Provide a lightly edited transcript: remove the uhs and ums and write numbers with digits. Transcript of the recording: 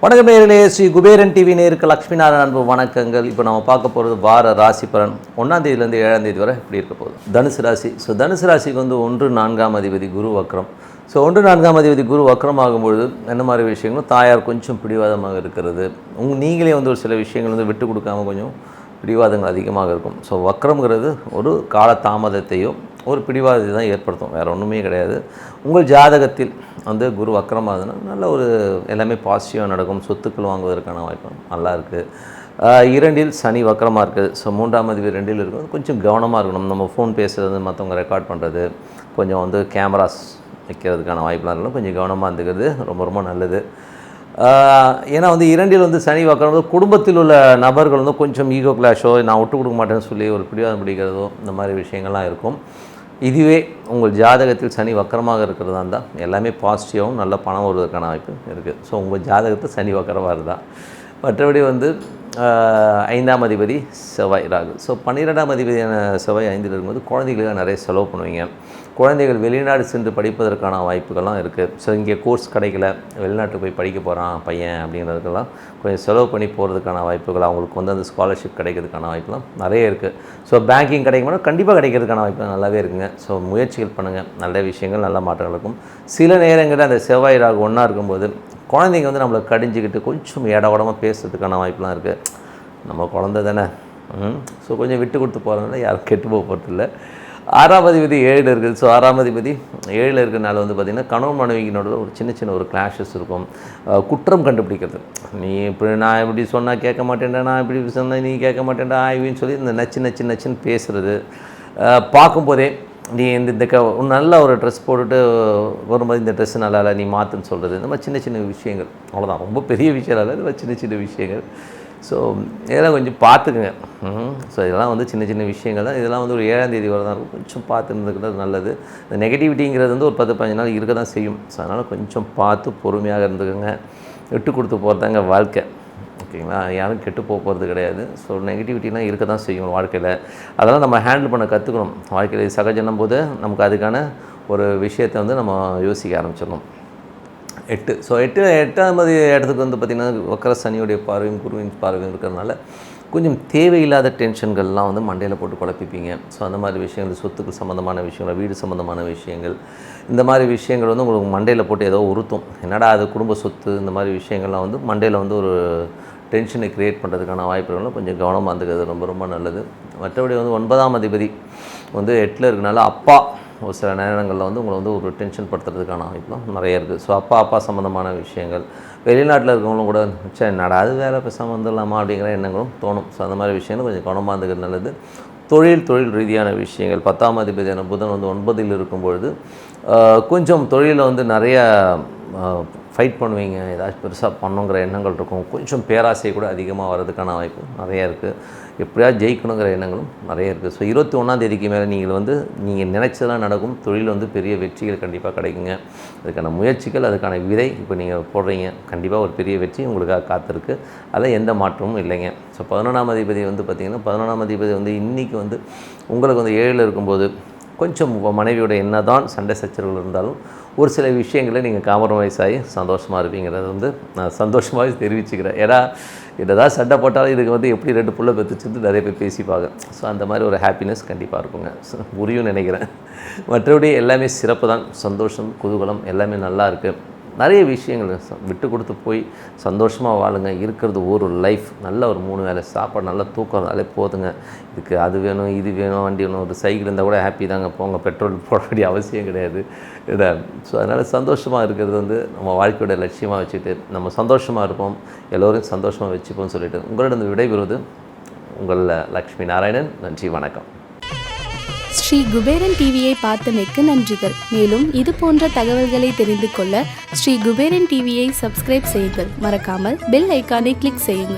வணக்கம் நேயர்களே, ஸ்ரீ குபேரன் டிவி நேருக்கு லக்ஷ்மி நாராயண அன்பு வணக்கங்கள். இப்போ நம்ம பார்க்க போகிறது வார ராசி பலன் 1ஆம் தேதியிலேருந்து 7ஆம் தேதி வரை இப்படி இருக்க போகுது. தனுசு ராசி. தனுசு ராசிக்கு வந்து 1-4ஆம் அதிபதி குரு வக்ரம். 1-4ஆம் அதிபதி குரு வக்ரம் ஆகும்பொழுது என்ன மாதிரி விஷயங்களும், தாயார் கொஞ்சம் பிடிவாதமாக இருக்கிறது, நீங்களே வந்து ஒரு சில விஷயங்கள் வந்து விட்டு கொடுக்காமல் கொஞ்சம் பிடிவாதங்கள் அதிகமாக இருக்கும். வக்ரம்ங்கிறது ஒரு கால தாமதத்தையோ ஒரு பிடிவாதத்தை தான் ஏற்படுத்தும், வேறு ஒன்றுமே கிடையாது. உங்கள் ஜாதகத்தில் வந்து குரு வக்ரமாகுதுன்னா நல்ல ஒரு எல்லாமே பாசிட்டிவாக நடக்கும். சொத்துக்கள் வாங்குவதற்கான வாய்ப்பு நல்லா இருக்குது. 2இல் சனி வக்ரமாக இருக்குது. 3ஆம் அதிபதி 2இல் இருக்கும். கொஞ்சம் கவனமாக இருக்கணும். நம்ம ஃபோன் பேசுகிறது, மற்றவங்க ரெக்கார்ட் பண்ணுறது, கொஞ்சம் வந்து கேமராஸ் வைக்கிறதுக்கான வாய்ப்புலாம் இருக்கணும். கொஞ்சம் கவனமாக இருந்துக்கிறது ரொம்ப ரொம்ப நல்லது. ஏன்னா வந்து 2இல் வந்து சனி வக்ரம் குடும்பத்தில் உள்ள நபர்கள் வந்து கொஞ்சம் ஈகோ கிளாஷோ, நான் விட்டு கொடுக்க மாட்டேன்னு சொல்லி ஒரு பிடிவாதம் பிடிக்கிறதோ, இந்த மாதிரி விஷயங்கள்லாம் இருக்கும். இதுவே உங்கள் ஜாதகத்தில் சனி வக்கரமாக இருக்கிறதா இருந்தால் எல்லாமே பாசிட்டிவாகவும் நல்ல பணம் வருவதற்கான வாய்ப்பு இருக்குது. உங்கள் ஜாதகத்தில் சனி வக்கரமாக இருந்தால். மற்றபடி வந்து 5ஆம் அதிபதி செவ்வாய் ராகு. 12ஆம் அதிபதியான செவ்வாய் 5இல் இருக்கும்போது குழந்தைகளுக்கு நிறைய செலவு பண்ணுவீங்க. குழந்தைகள் வெளிநாடு சென்று படிப்பதற்கான வாய்ப்புகள்லாம் இருக்குது. இங்கே கோர்ஸ் கிடைக்கல, வெளிநாட்டுக்கு போய் படிக்க போகிறான் பையன் அப்படிங்கிறதுக்கெல்லாம் கொஞ்சம் செலவு பண்ணி போகிறதுக்கான வாய்ப்புகள், அவங்களுக்கு வந்து அந்த ஸ்காலர்ஷிப் கிடைக்கிறதுக்கான வாய்ப்புலாம் நிறைய இருக்குது. பேங்கிங் கிடைக்கும்போது கண்டிப்பாக கிடைக்கிறதுக்கான வாய்ப்பு நல்லாவே இருக்குங்க. முயற்சிகள் பண்ணுங்கள், நல்ல விஷயங்கள் நல்ல மாற்றங்கள் இருக்கும். சில நேரங்களில் அந்த செவ்வாய் ராகு ஒன்றா இருக்கும்போது குழந்தைங்க வந்து நம்மளை கடிஞ்சிக்கிட்டு கொஞ்சம் இடவடமாக பேசுறதுக்கான வாய்ப்புலாம் இருக்குது. நம்ம குழந்தை தானே, கொஞ்சம் விட்டு கொடுத்து போகிறதுனால யாரும் கெட்டு போக போகிறதில்ல. 6ஆம் அதிபதி 7இல் இருக்குது. 6ஆம் அதிபதி 7இல் இருக்கிறனால வந்து பார்த்திங்கன்னா கணவன் மனைவியினோட ஒரு சின்ன ஒரு கிளாஷஸ் இருக்கும். குற்றம் கண்டுபிடிக்கிறது, நீ இப்படி நான் இப்படி சொன்னால் கேட்க மாட்டேன்டா, நான் இப்படி சொன்னால் நீ கேட்க மாட்டேன்டா ஆய்வின்னு சொல்லி இந்த நச்சுன்னு பேசுகிறது. பார்க்கும்போதே நீ நல்ல ஒரு ட்ரெஸ் போட்டுட்டு வரும்போது இந்த ட்ரெஸ்ஸு நல்லா இல்லை, நீ மாற்றுன்னு சொல்கிறது. இந்த மாதிரி சின்ன விஷயங்கள், அவ்வளோதான், ரொம்ப பெரிய விஷயம் இல்லை, இது மாதிரி சின்ன விஷயங்கள். இதெல்லாம் கொஞ்சம் பார்த்துக்குங்க. இதெல்லாம் வந்து சின்ன விஷயங்கள் தான். இதெல்லாம் வந்து ஒரு 7ஆம் தேதி வரை தான் இருக்கும். கொஞ்சம் பார்த்து இருந்துக்கிறது நல்லது. இந்த நெகட்டிவிட்டிங்கிறது வந்து ஒரு 10-15 நாள் இருக்க தான் செய்யும். அதனால் கொஞ்சம் பார்த்து பொறுமையாக இருந்துக்கோங்க. விட்டு கொடுத்து போகிறதாங்க வாழ்க்கை, ஓகேங்களா? யாரும் கெட்டு போகிறது கிடையாது. நெகட்டிவிட்டிலாம் இருக்க தான் செய்யும் வாழ்க்கையில். அதெல்லாம் நம்ம ஹேண்டில் பண்ண கற்றுக்கணும். வாழ்க்கையில் சகஜன்னும் போது நமக்கு அதுக்கான ஒரு விஷயத்தை வந்து நம்ம யோசிக்க ஆரம்பிச்சிடணும். 8. 8ஆம் இடத்துக்கு வந்து பார்த்திங்கன்னா வக்கர சனியுடைய பார்வையும் குருவின் பார்வையும் இருக்கிறதுனால கொஞ்சம் தேவையில்லாத டென்ஷன்கள்லாம் வந்து மண்டையில் போட்டு குழப்பிப்பீங்க. அந்த மாதிரி விஷயங்கள், சொத்துக்கள் சம்மந்தமான விஷயங்கள், வீடு சம்மந்தமான விஷயங்கள், இந்த மாதிரி விஷயங்கள் வந்து உங்களுக்கு மண்டையில் போட்டு ஏதோ உறுத்தும். என்னடா அது குடும்ப சொத்து, இந்த மாதிரி விஷயங்கள்லாம் வந்து மண்டையில் வந்து ஒரு டென்ஷனை க்ரியேட் பண்ணுறதுக்கான வாய்ப்புகளும் கொஞ்சம் கவனமாக இருந்துக்கிறது ரொம்ப ரொம்ப நல்லது. மற்றபடி வந்து 9ஆம் அதிபதி வந்து 8இல் இருக்கனால அப்பா ஒரு சில நேரங்களில் வந்து உங்களை வந்து ஒரு டென்ஷன் படுத்துறதுக்கான வாய்ப்புலாம் நிறைய இருக்குது. அப்பா சம்மந்தமான விஷயங்கள், வெளிநாட்டில் இருக்கவங்களும் கூட என்னடா அது வேலை பேசாமல் வந்துடலாமா அப்படிங்கிற எண்ணங்களும் தோணும். அந்த மாதிரி விஷயங்கள் கொஞ்சம் கவனமாக இருந்துக்கிறது நல்லது. தொழில் ரீதியான விஷயங்கள், 10ஆம் அதிபதியான புதன் வந்து 9இல் இருக்கும்பொழுது கொஞ்சம் தொழிலில் வந்து நிறைய ஃபைட் பண்ணுவீங்க. ஏதாச்சும் பெருசாக பண்ணுங்கிற எண்ணங்கள் இருக்கும். கொஞ்சம் பேராசை கூட அதிகமாக வர்றதுக்கான வாய்ப்பு நிறையா இருக்குது. எப்படியாவது ஜெயிக்கணுங்கிற எண்ணங்களும் நிறைய இருக்குது. 21ஆம் தேதிக்கு மேலே நீங்கள் நினைச்சதெல்லாம் நடக்கும். தொழில் வந்து பெரிய வெற்றிகள் கண்டிப்பாக கிடைக்குங்க. அதுக்கான முயற்சிகள், அதுக்கான விதை இப்போ நீங்கள் போடுறீங்க. கண்டிப்பாக ஒரு பெரிய வெற்றி உங்களுக்காக காத்திருக்கு. அதில் எந்த மாற்றமும் இல்லைங்க. 11ஆம் அதிபதி வந்து பார்த்திங்கன்னா 11ஆம் அதிபதி வந்து இன்றைக்கி வந்து உங்களுக்கு வந்து 7இல் இருக்கும்போது கொஞ்சம் மனைவியோட என்ன தான் சண்டை சச்சரவுகள் இருந்தாலும் ஒரு சில விஷயங்களை நீங்கள் காம்ப்ரமைஸ் ஆகி சந்தோஷமாக இருப்பீங்கிறது வந்து நான் சந்தோஷமாக தெரிவிச்சுக்கிறேன். ஏன்னா என்னதான் சண்டை போட்டாலும் இதுக்கு வந்து எப்படி 2 புள்ள பெற்றுச்சுட்டு நிறைய பேர் பேசிப்பாங்க. அந்த மாதிரி ஒரு ஹாப்பினஸ் கண்டிப்பாக இருக்குங்க. புரியும் நினைக்கிறேன். மற்றபடி எல்லாமே சிறப்பு தான். சந்தோஷம், குதூகலம் எல்லாமே நல்லா இருக்குது. நிறைய விஷயங்கள் விட்டு கொடுத்து போய் சந்தோஷமாக வாழுங்க. இருக்கிறது ஒரு லைஃப். நல்ல ஒரு 3 வேளை சாப்பாடு, நல்லா தூக்கம் இருந்தாலே போதுங்க. இதுக்கு அது வேணும், இது வேணும், வண்டி வேணும், ஒரு சைக்கிள் இருந்தால் கூட ஹாப்பி தாங்க. போங்க, பெட்ரோல் போட வேண்டிய அவசியம் கிடையாது. அதனால் சந்தோஷமாக இருக்கிறது வந்து நம்ம வாழ்க்கையோட லட்சியமாக வச்சுட்டு நம்ம சந்தோஷமாக இருப்போம், எல்லோரும் சந்தோஷமாக வச்சுப்போம்னு சொல்லிவிட்டு உங்களிடம் விடைபெறுவது உங்கள் லக்ஷ்மி நாராயணன். நன்றி, வணக்கம். ஸ்ரீ குபேரன் டிவியை பார்த்தமைக்கு நன்றிகள். மேலும் இது போன்ற தகவல்களை தெரிந்து கொள்ள ஸ்ரீ குபேரன் டிவியை சப்ஸ்கிரைப் செய்யுங்கள். மறக்காமல் பெல் ஐக்கானை கிளிக் செய்யுங்கள்.